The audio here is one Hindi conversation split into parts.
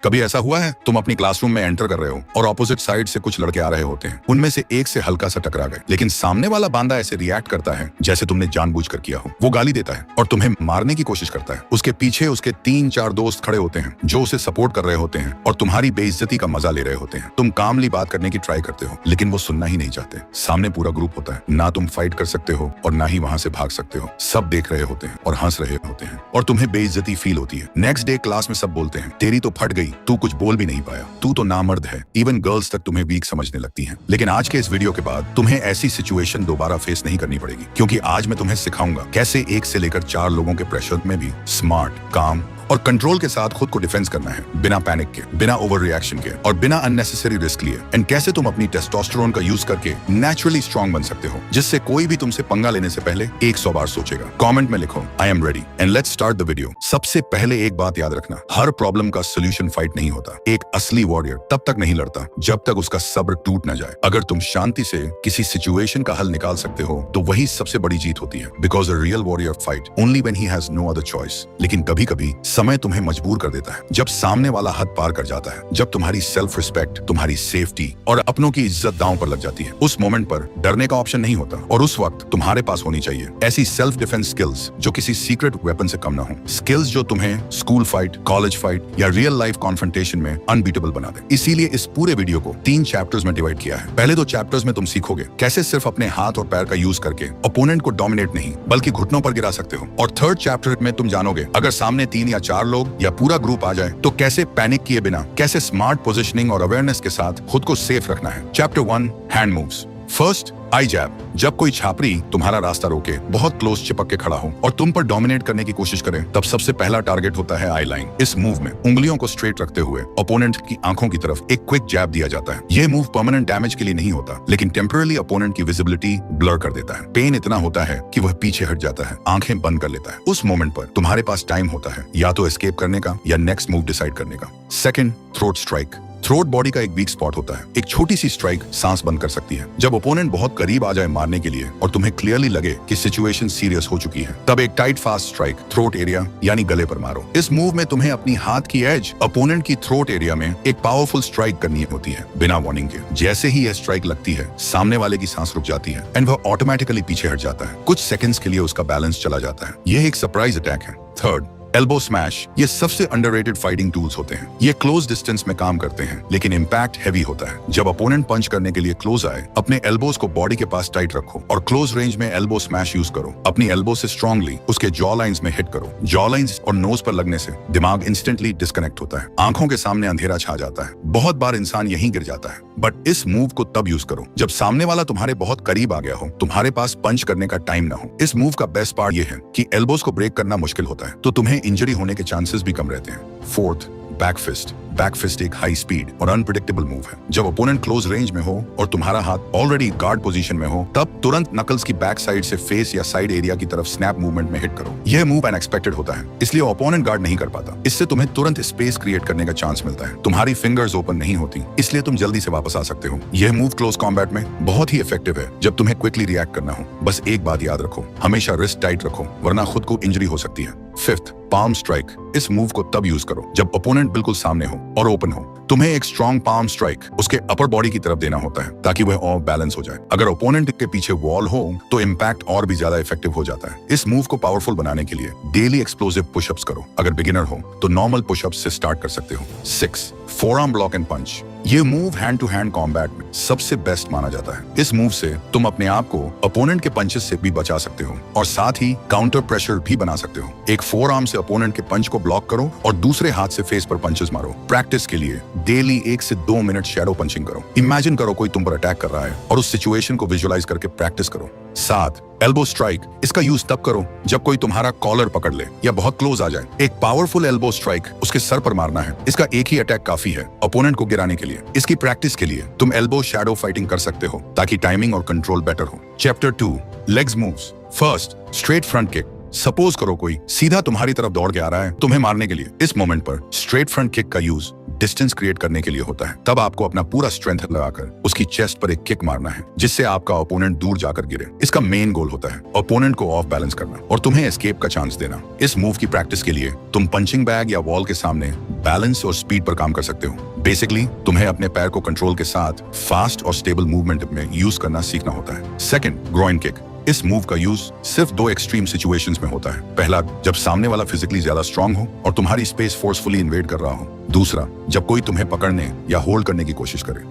कभी ऐसा हुआ है तुम अपनी क्लासरूम में एंटर कर रहे हो और ऑपोजिट साइड से कुछ लड़के आ रहे होते हैं, उनमें से एक से हल्का सा टकरा गए, लेकिन सामने वाला बांदा ऐसे रिएक्ट करता है जैसे तुमने जानबूझकर किया हो। वो गाली देता है और तुम्हें मारने की कोशिश करता है। उसके पीछे उसके 3-4 दोस्त खड़े होते हैं जो उसे सपोर्ट कर रहे होते हैं और तुम्हारी बेइज्जती का मजा ले रहे होते हैं। तुम कामली बात करने की ट्राई करते हो, लेकिन वो सुनना ही नहीं चाहते। सामने पूरा ग्रुप होता है, ना तुम फाइट कर सकते हो और ना ही वहां से भाग सकते हो। सब देख रहे होते हैं और हंस रहे होते हैं और तुम्हें बेइज्जती फील होती है। नेक्स्ट डे क्लास में सब बोलते हैं, तेरी तो फट गई, तू कुछ बोल भी नहीं पाया, तू तो नामर्द है। इवन गर्ल्स तक तुम्हें वीक समझने लगती हैं। लेकिन आज के इस वीडियो के बाद तुम्हें ऐसी सिचुएशन दोबारा फेस नहीं करनी पड़ेगी, क्योंकि आज मैं तुम्हें सिखाऊंगा कैसे 1 से लेकर 4 लोगों के प्रेशर में भी स्मार्ट, काम और कंट्रोल के साथ खुद को डिफेंस करना है, बिना पैनिक के, बिना ओवर रिएक्शन के और बिना अननेसेसरी रिस्क लिए। एंड कैसे तुम अपनी टेस्टोस्टेरोन का यूज करके नेचुरली स्ट्रांग बन सकते हो, जिससे कोई भी तुमसे पंगा लेने से पहले 100 बार सोचेगा। कमेंट में लिखो I am ready and let's start the video. सबसे पहले एक बात याद रखना, हर प्रॉब्लम का सोल्यूशन फाइट नहीं होता। एक असली वॉरियर तब तक नहीं लड़ता जब तक उसका सब्र टूट न जाए। अगर तुम शांति से किसी सिचुएशन का हल निकाल सकते हो तो वही सबसे बड़ी जीत होती है। Because a real warrior fight only when he has no other choice. लेकिन कभी कभी समय तुम्हें मजबूर कर देता है, जब सामने वाला हद पार कर जाता है, जब तुम्हारी सेल्फ रिस्पेक्ट, तुम्हारी सेफ्टी और अपनों की इज्जत दांव पर लग जाती है। उस मोमेंट पर डरने का ऑप्शन नहीं होता और उस वक्त तुम्हारे पास होनी चाहिए ऐसी सेल्फ डिफेंस स्किल्स जो किसी सीक्रेट वेपन से कम ना हो। स्किल्स जो तुम्हें स्कूल फाइट, कॉलेज फाइट या रियल लाइफ कॉन्फ्रंटेशन में अनबीटेबल बना दे। इसीलिए इस पूरे वीडियो को 3 चैप्टर्स में डिवाइड किया है। पहले 2 चैप्टर्स में तुम सीखोगे कैसे सिर्फ अपने हाथ और पैर का यूज करके ओपोनेंट को डोमिनेट नहीं बल्कि घुटनों पर गिरा सकते हो। और थर्ड चैप्टर में तुम जानोगे अगर सामने 3 या 4 लोग या पूरा ग्रुप आ जाए तो कैसे पैनिक किए बिना, कैसे स्मार्ट पोजीशनिंग और अवेयरनेस के साथ खुद को सेफ रखना है। Chapter 1 hand moves. फर्स्ट, आई जैब। जब कोई छापरी तुम्हारा रास्ता रोके, बहुत क्लोज चिपक के खड़ा हो और तुम पर डोमिनेट करने की कोशिश करे, तब सबसे पहला टारगेट होता है आई लाइन। इस मूव में उंगलियों को स्ट्रेट रखते हुए ओपोनेंट की आंखों की तरफ एक क्विक जैब दिया जाता है। यह मूव परमानेंट डैमेज के लिए नहीं होता, लेकिन टेम्पररी ओपोनेंट की विजिबिलिटी ब्लर कर देता है। पेन इतना होता है कि वह पीछे हट जाता है, आंखें बंद कर लेता है। उस मोमेंट पर तुम्हारे पास टाइम होता है या तो एस्केप करने का या नेक्स्ट मूव डिसाइड करने का। Second, throat strike. Throat body का एक वीक स्पॉट होता है। एक छोटी सी स्ट्राइक सांस बंद कर सकती है। जब ओपोनेंट बहुत करीब आ जाए मारने के लिए और तुम्हें क्लियरली लगे कि सिचुएशन सीरियस हो चुकी है, तब एक tight fast strike throat area यानी गले पर मारो। इस मूव में तुम्हें अपनी हाथ की एज ओपोनेंट की थ्रोट एरिया में एक पावरफुल स्ट्राइक करनी होती है बिना वार्निंग के। जैसे ही यह स्ट्राइक लगती है, सामने वाले की सांस रुक जाती है एंड वह ऑटोमेटिकली पीछे हट जाता है। कुछ सेकंड्स के लिए उसका बैलेंस चला जाता है। यह एक सरप्राइज अटैक है। Third, elbow smash. ये सबसे अंडररेटेड फाइटिंग टूल्स होते हैं। ये क्लोज डिस्टेंस में काम करते हैं, लेकिन इम्पैक्ट हैवी होता है। जब अपोनेंट पंच करने के लिए क्लोज आए, अपने एल्बोज को बॉडी के पास टाइट रखो और क्लोज रेंज में एल्बो स्मैश यूज करो। अपनी एल्बो से स्ट्रांगली उसके जॉ लाइंस में हिट करो। जॉ लाइंस और नोज पर लगने से दिमाग इंस्टेंटली डिस्कनेक्ट होता है, आंखों के सामने अंधेरा छा जाता है। बहुत बार इंसान यहीं गिर जाता है। बट इस मूव को तब यूज करो जब सामने वाला तुम्हारे बहुत करीब आ गया हो, तुम्हारे पास पंच करने का टाइम ना हो। इस मूव का बेस्ट पार्ट ये है कि एल्बोज को ब्रेक करना मुश्किल होता है, तो तुम्हें इंजरी होने के चांसेस भी कम रहते हैं। Fourth, back fist. Back fist एक हाई स्पीड और अनप्रेडिक्टेबल मूव है। जब ओपोनेंट क्लोज रेंज में हो और तुम्हारा हाथ ऑलरेडी गार्ड पोजीशन में हो, तब तुरंत नकल्स की बैक साइड से फेस या साइड एरिया की तरफ स्नैप मूवमेंट में हिट करो। यह मूव अनएक्सपेक्टेड होता है, इसलिए ओपोनेंट गार्ड नहीं कर पाता। इससे तुम्हें तुरंत स्पेस क्रिएट करने का चांस मिलता है। तुम्हारी फिंगर्स ओपन नहीं होती, इसलिए तुम जल्दी से वापस आ सकते हो। यह मूव क्लोज कॉम्बैट में बहुत ही इफेक्टिव है जब तुम्हें क्विकली रिएक्ट करना हो। बस एक बात याद रखो, हमेशा रिस्ट टाइट रखो, वरना खुद को इंजरी हो सकती है। Fifth, palm strike. इस मूव को तब यूज करो जब ओपोनेंट बिल्कुल सामने हो और ओपन हो। तुम्हें एक स्ट्रॉन्ग पाम स्ट्राइक उसके अपर बॉडी की तरफ देना होता है ताकि वह और बैलेंस हो जाए। अगर ओपोनेंट के पीछे वॉल हो तो इम्पैक्ट और भी ज्यादा इफेक्टिव हो जाता है। इस मूव को पावरफुल बनाने के लिए डेली एक्सप्लोसिव पुशअप्स करो। अगर बिगिनर हो तो नॉर्मल पुशअप्स से स्टार्ट कर सकते हो। 6, फोरआर्म ब्लॉक एंड पंच। ये move hand to hand combat में सबसे बेस्ट माना जाता है। इस मूव से तुम अपने आप को ओपोनेंट के पंचेस से भी बचा सकते हो और साथ ही काउंटर प्रेशर भी बना सकते हो। एक फोरआर्म से ओपोनेंट के पंच को ब्लॉक करो और दूसरे हाथ से फेस पर पंचेस मारो। प्रैक्टिस के लिए डेली 1 से 2 मिनट शैडो पंचिंग करो। इमेजिन करो कोई तुम पर अटैक कर रहा है और उस सिचुएशन को विजुअलाइज करके प्रैक्टिस करो। 7, एल्बो स्ट्राइक। इसका यूज तब करो जब कोई तुम्हारा कॉलर पकड़ ले या बहुत क्लोज आ जाए। एक पावरफुल एल्बो स्ट्राइक उसके सर पर मारना है। इसका एक ही अटैक काफी है ओपोनेंट को गिराने के लिए। इसकी प्रैक्टिस के लिए तुम एल्बो शैडो फाइटिंग कर सकते हो ताकि टाइमिंग और कंट्रोल बेटर हो। Chapter 2, legs moves. First, straight front kick. Suppose करो कोई सीधा तुम्हारी तरफ दौड़ के आ रहा है तुम्हें मारने के लिए। इस मोमेंट पर स्ट्रेट फ्रंट किक का यूज डिस्टेंस क्रिएट करने के लिए होता है। तब आपको अपना पूरा स्ट्रेंथ लगाकर उसकी चेस्ट पर एक किक मारना है जिससे आपका ओपोनेंट दूर जाकर गिरे। इसका मेन गोल होता है ओपोनेंट को ऑफ बैलेंस करना और तुम्हें एस्केप का चांस देना। इस मूव की प्रैक्टिस के लिए तुम पंचिंग बैग या वॉल के सामने बैलेंस और स्पीड पर काम कर सकते हो। बेसिकली तुम्हें अपने पैर को कंट्रोल के साथ फास्ट और स्टेबल मूवमेंट में यूज करना सीखना होता है। Second, groin kick. इस मूव का यूज सिर्फ दो एक्सट्रीम सिचुएशंस में होता है। पहला, जब सामने वाला फिजिकली ज्यादा स्ट्रांग हो और तुम्हारी स्पेस फोर्सफुली इन्वेड कर रहा हो। दूसरा, जब कोई तुम्हें पकड़ने या होल्ड करने की कोशिश करे,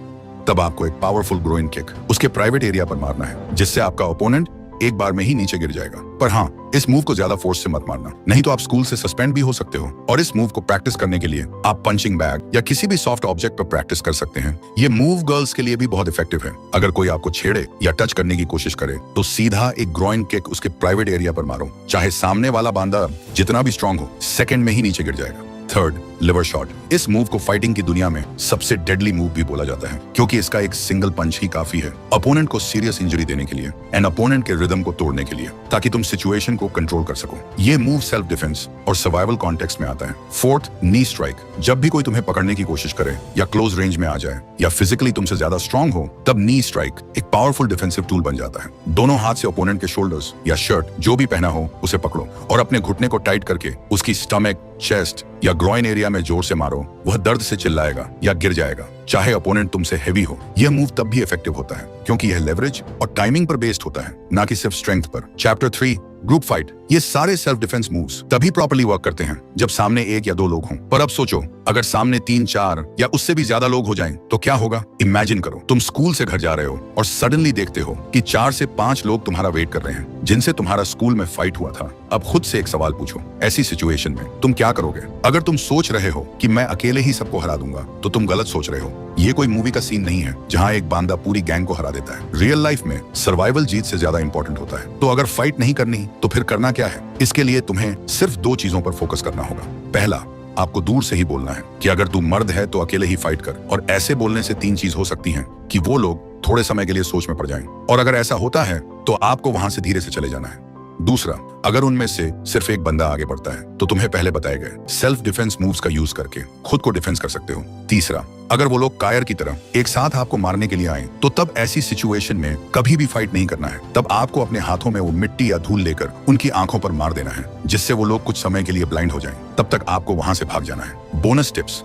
तब आपको एक पावरफुल ग्रोइन किक उसके प्राइवेट एरिया पर मारना है जिससे आपका ओपोनेंट एक बार में ही नीचे गिर जाएगा। पर हाँ, इस मूव को ज्यादा फोर्स से मत मारना, नहीं तो आप स्कूल से सस्पेंड भी हो सकते हो। और इस मूव को प्रैक्टिस करने के लिए आप पंचिंग बैग या किसी भी सॉफ्ट ऑब्जेक्ट पर प्रैक्टिस कर सकते हैं। ये मूव गर्ल्स के लिए भी बहुत इफेक्टिव है। अगर कोई आपको छेड़े या टच करने की कोशिश करे तो सीधा एक ग्रोइन किक उसके प्राइवेट एरिया पर मारो, चाहे सामने वाला बांदा जितना भी स्ट्रांग हो, सेकंड में ही नीचे गिर जाएगा। Third, liver shot. इस मूव को फाइटिंग की दुनिया में सबसे डेडली मूव भी बोला जाता है क्योंकि इसका एक सिंगल पंच ही काफी है अपोनेंट को सीरियस इंजरी देने के लिए एंड अपोनेंट के रिदम को तोड़ने के लिए, ताकि तुम सिचुएशन को कंट्रोल कर सको। ये मूव सेल्फ डिफेंस और सर्वाइवल कॉन्टेक्स्ट में आता है। Fourth, knee strike. जब भी कोई तुम्हें पकड़ने की कोशिश करे या क्लोज रेंज में आ जाए या फिजिकली तुमसे ज्यादा स्ट्रांग हो, तब नी स्ट्राइक एक पावरफुल डिफेंसिव टूल बन जाता है। दोनों हाथ से ओपोनेंट के शोल्डर्स या शर्ट जो भी पहना हो उसे पकड़ो और अपने घुटने को टाइट करके उसकी स्टमक, चेस्ट या ग्रोइन एरिया में जोर से मारो। वह दर्द से चिल्लाएगा या गिर जाएगा, चाहे ओपोनेंट तुमसे हेवी हो। यह मूव तब भी इफेक्टिव होता है क्योंकि यह लेवरेज और टाइमिंग पर बेस्ड होता है, ना कि सिर्फ स्ट्रेंथ पर। Chapter 3, group fight. ये सारे सेल्फ डिफेंस मूव्स तभी प्रॉपर्ली वर्क करते हैं जब सामने एक या दो लोग हों। पर अब सोचो, अगर सामने 3, 4 या उससे भी ज्यादा लोग हो जाएं तो क्या होगा? इमेजिन करो, तुम स्कूल से घर जा रहे हो और सडनली देखते हो कि 4 से 5 लोग तुम्हारा वेट कर रहे हैं जिनसे तुम्हारा स्कूल में फाइट हुआ था। अब खुद से एक सवाल पूछो, ऐसी सिचुएशन में तुम क्या करोगे? अगर तुम सोच रहे हो कि मैं अकेले ही सबको हरा दूंगा तो तुम गलत सोच रहे हो। ये कोई मूवी का सीन नहीं है जहां एक बांदा पूरी गैंग को हरा देता है। रियल लाइफ में सर्वाइवल जीत से ज्यादा इंपॉर्टेंट होता है। तो अगर फाइट नहीं करनी तो फिर करना क्या है? इसके लिए तुम्हें सिर्फ 2 चीजों पर फोकस करना होगा। पहला, आपको दूर से ही बोलना है कि अगर तू मर्द है तो अकेले ही फाइट कर। और ऐसे बोलने से 3 चीज हो सकती हैं कि वो लोग थोड़े समय के लिए सोच में पड़ जाएं, और अगर ऐसा होता है तो आपको वहां से धीरे से चले जाना है। दूसरा, अगर उनमें से सिर्फ एक बंदा आगे बढ़ता है तो तुम्हें पहले बताए गए सेल्फ डिफेंस मूव्स का यूज करके खुद को डिफेंस कर सकते हो। तीसरा, अगर वो लोग कायर की तरह एक साथ आपको मारने के लिए आए तो तब ऐसी सिचुएशन में कभी भी फाइट नहीं करना है। तब आपको अपने हाथों में वो मिट्टी या धूल लेकर उनकी आंखों पर मार देना है जिससे वो लोग कुछ समय के लिए ब्लाइंड हो जाएं। तब तक आपको वहां से भाग जाना है। Bonus tips.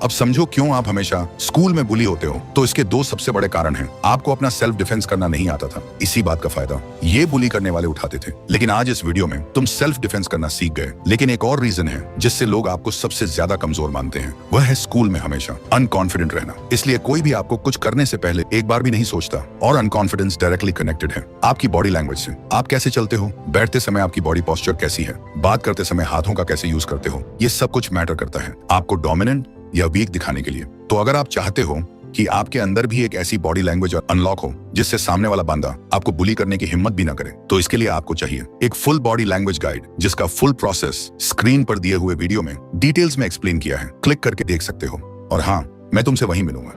अब समझो क्यों आप हमेशा स्कूल में बुली होते हो। तो इसके 2 सबसे बड़े कारण हैं। आपको अपना सेल्फ डिफेंस करना नहीं आता था, इसी बात का फायदा ये बुली करने वाले उठाते थे। लेकिन आज इस वीडियो में तुम सेल्फ डिफेंस करना सीख गए। लेकिन एक और रीजन है जिससे लोग आपको सबसे ज्यादा कमजोर मानते हैं, वह है स्कूल में हमेशा अनकॉन्फिडेंट रहना। इसलिए कोई भी आपको कुछ करने से पहले एक बार भी नहीं सोचता। और अनकॉन्फिडेंस डायरेक्टली कनेक्टेड है आपकी बॉडी लैंग्वेज से। आप कैसे चलते हो, बैठते समय आपकी बॉडी पोस्चर कैसी है, बात करते समय हाथों का कैसे यूज करते हो, ये सब कुछ मैटर करता है आपको डोमिनेंट या वीक दिखाने के लिए। तो अगर आप चाहते हो कि आपके अंदर भी एक ऐसी बॉडी लैंग्वेज अनलॉक हो जिससे सामने वाला बंदा आपको बुली करने की हिम्मत भी ना करे, तो इसके लिए आपको चाहिए एक फुल बॉडी लैंग्वेज गाइड जिसका फुल प्रोसेस स्क्रीन पर दिए हुए वीडियो में डिटेल्स में एक्सप्लेन किया है। क्लिक करके देख सकते हो। और हाँ, मैं तुमसे वहीं मिलूंगा।